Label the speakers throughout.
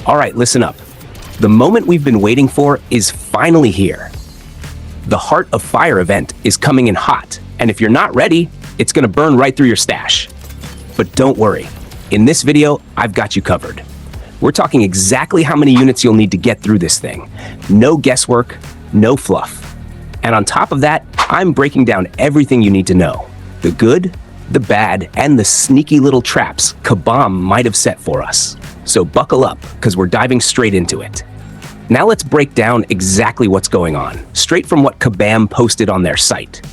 Speaker 1: All right, listen up. The moment we've been waiting for is finally here. The Heart of Fire event is coming in hot, and if you're not ready, it's gonna burn right through your stash. But don't worry, in this video, I've got you covered. We're talking exactly how many units you'll need to get through this thing. No guesswork, no fluff. And on top of that, I'm breaking down everything you need to know. The good, the bad, and the sneaky little traps Kabam might have set for us. So buckle up, because we're diving straight into it. Now let's break down exactly what's going on, straight from what Kabam posted on their site.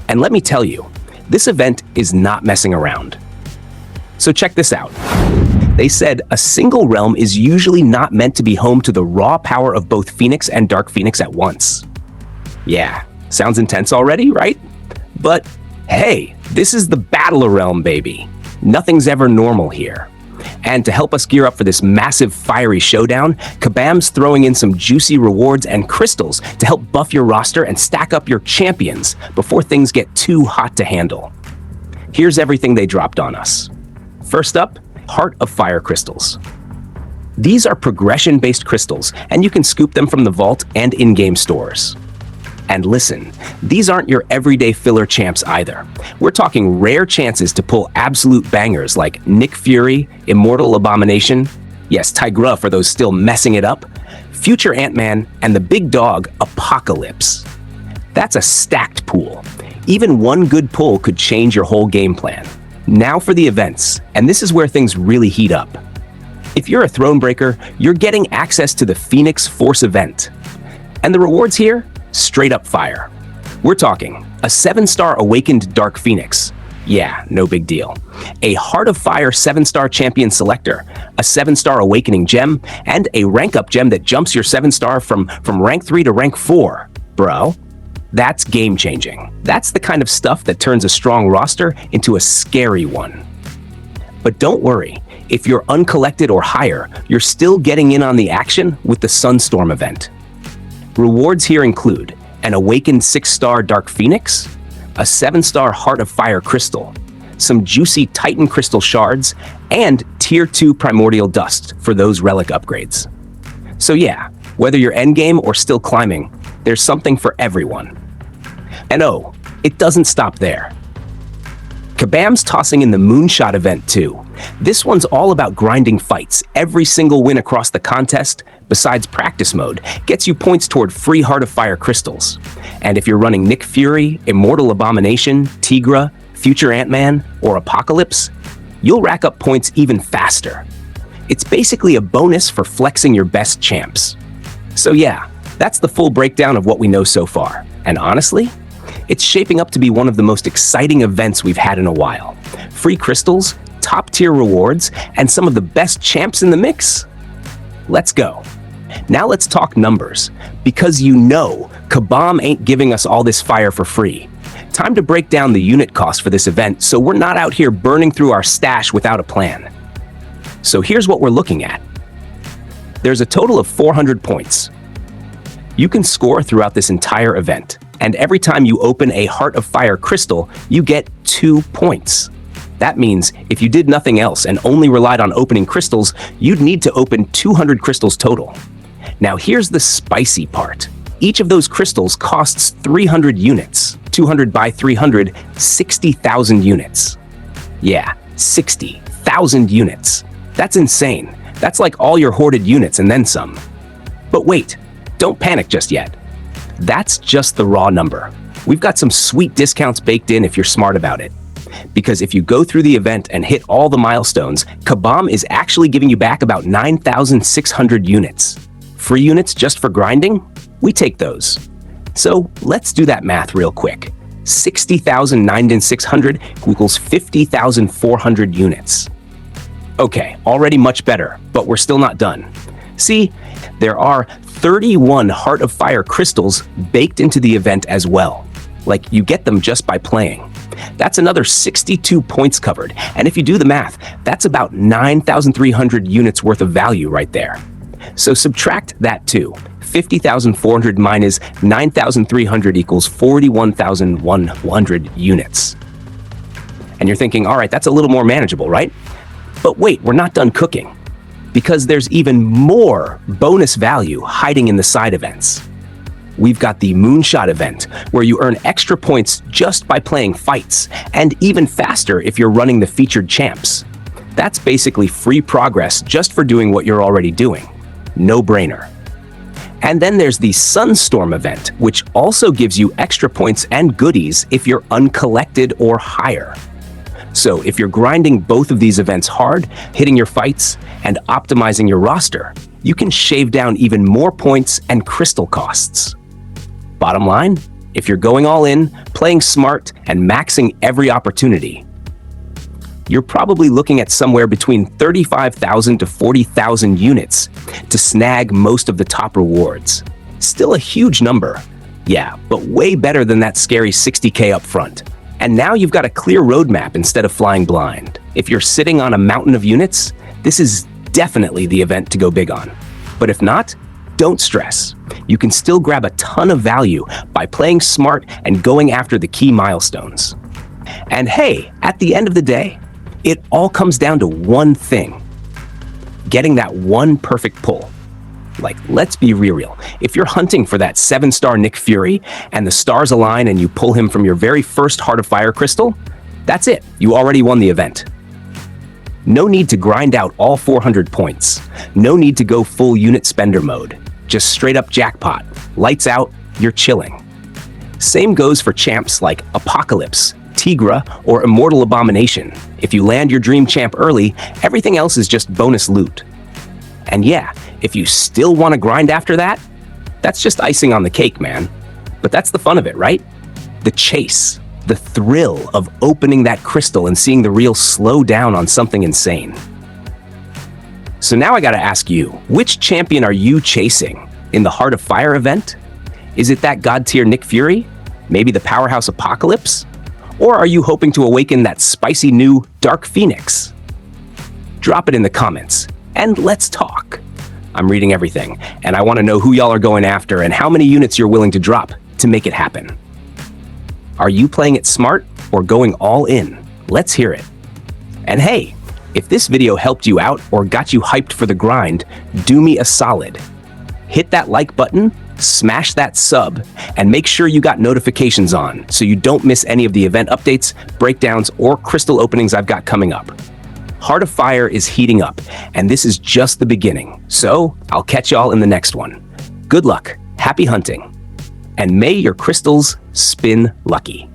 Speaker 1: And let me tell you, this event is not messing around. So check this out. They said a single realm is usually not meant to be home to the raw power of both Phoenix and Dark Phoenix at once. Yeah, sounds intense already, right? But hey, this is the Battler realm, baby. Nothing's ever normal here. And to help us gear up for this massive fiery showdown, Kabam's throwing in some juicy rewards and crystals to help buff your roster and stack up your champions before things get too hot to handle. Here's everything they dropped on us. First up, Heart of Fire crystals. These are progression-based crystals, and you can scoop them from the vault and in-game stores. And listen, these aren't your everyday filler champs either. We're talking rare chances to pull absolute bangers like Nick Fury, Immortal Abomination, yes, Tigra for those still messing it up, Future Ant-Man, and the big dog, Apocalypse. That's a stacked pool. Even one good pull could change your whole game plan. Now for the events, and this is where things really heat up. If you're a Thronebreaker, you're getting access to the Phoenix Force event. And the rewards here? Straight up fire. We're talking a 7-star Awakened Dark Phoenix. Yeah, no big deal. A Heart of Fire 7-star Champion Selector, a 7-star Awakening Gem, and a rank up gem that jumps your 7-star from rank 3 to rank 4. Bro, that's game changing. That's the kind of stuff that turns a strong roster into a scary one. But don't worry, if you're Uncollected or higher, you're still getting in on the action with the Sunstorm event. Rewards here include an Awakened 6-star Dark Phoenix, a 7-star Heart of Fire crystal, some juicy Titan crystal shards, and Tier 2 Primordial Dust for those relic upgrades. So yeah, whether you're endgame or still climbing, there's something for everyone. And oh, it doesn't stop there. Kabam's tossing in the Moonshot event too. This one's all about grinding fights. Every single win across the contest, besides practice mode, gets you points toward free Heart of Fire crystals. And if you're running Nick Fury, Immortal Abomination, Tigra, Future Ant-Man, or Apocalypse, you'll rack up points even faster. It's basically a bonus for flexing your best champs. So yeah, that's the full breakdown of what we know so far. And honestly, it's shaping up to be one of the most exciting events we've had in a while. Free crystals, top-tier rewards, and some of the best champs in the mix. Let's go. Now let's talk numbers, because you know Kabam ain't giving us all this fire for free. Time to break down the unit cost for this event so we're not out here burning through our stash without a plan. So here's what we're looking at. There's a total of 400 points. You can score throughout this entire event, and every time you open a Heart of Fire crystal, you get 2 points. That means if you did nothing else and only relied on opening crystals, you'd need to open 200 crystals total. Now here's the spicy part. Each of those crystals costs 300 units. 200 by 300, 60,000 units. Yeah, 60,000 units. That's insane. That's like all your hoarded units and then some. But wait, don't panic just yet. That's just the raw number. We've got some sweet discounts baked in if you're smart about it. Because if you go through the event and hit all the milestones, Kabam is actually giving you back about 9,600 units. Free units just for grinding? We take those. So let's do that math real quick. 60,906 equals 50,400 units. Okay, already much better, but we're still not done. See, there are 31 Heart of Fire crystals baked into the event as well. Like, you get them just by playing. That's another 62 points covered, and if you do the math, that's about 9,300 units worth of value right there. So subtract that too. 50,400 minus 9,300 equals 41,100 units. And you're thinking, all right, that's a little more manageable, right? But wait, we're not done cooking. because there's even more bonus value hiding in the side events. We've got the Moonshot event, where you earn extra points just by playing fights, and even faster if you're running the featured champs. That's basically free progress just for doing what you're already doing. No brainer. And then there's the Sunstorm event, which also gives you extra points and goodies if you're uncollected or higher. So if you're grinding both of these events hard, hitting your fights, and optimizing your roster, you can shave down even more points and crystal costs. Bottom line, if you're going all in, playing smart, and maxing every opportunity, you're probably looking at somewhere between 35,000 to 40,000 units to snag most of the top rewards. Still a huge number, yeah, but way better than that scary 60K up front. And now you've got a clear roadmap instead of flying blind. If you're sitting on a mountain of units, this is definitely the event to go big on. But if not, don't stress. You can still grab a ton of value by playing smart and going after the key milestones. And hey, at the end of the day, it all comes down to one thing: getting that one perfect pull. Like, let's be real. If you're hunting for that 7-star Nick Fury and the stars align and you pull him from your very first Heart of Fire crystal, that's it. You already won the event. No need to grind out all 400 points. No need to go full unit spender mode. Just straight up jackpot. Lights out, you're chilling. Same goes for champs like Apocalypse, Tigra, or Immortal Abomination. If you land your dream champ early, everything else is just bonus loot. And yeah, if you still want to grind after that, that's just icing on the cake, man. But that's the fun of it, right? The chase, the thrill of opening that crystal and seeing the reel slow down on something insane. So now I gotta ask you, which champion are you chasing? In the Heart of Fire event? Is it that god tier Nick Fury? Maybe the powerhouse Apocalypse? Or are you hoping to awaken that spicy new Dark Phoenix? Drop it in the comments, and let's talk. I'm reading everything, and I want to know who y'all are going after and how many units you're willing to drop to make it happen. Are you playing it smart or going all in? Let's hear it. And hey, if this video helped you out or got you hyped for the grind, do me a solid. Hit that like button, smash that sub, and make sure you got notifications on so you don't miss any of the event updates, breakdowns, or crystal openings I've got coming up. Heart of Fire is heating up, and this is just the beginning. So I'll catch y'all in the next one. Good luck, happy hunting, and may your crystals spin lucky.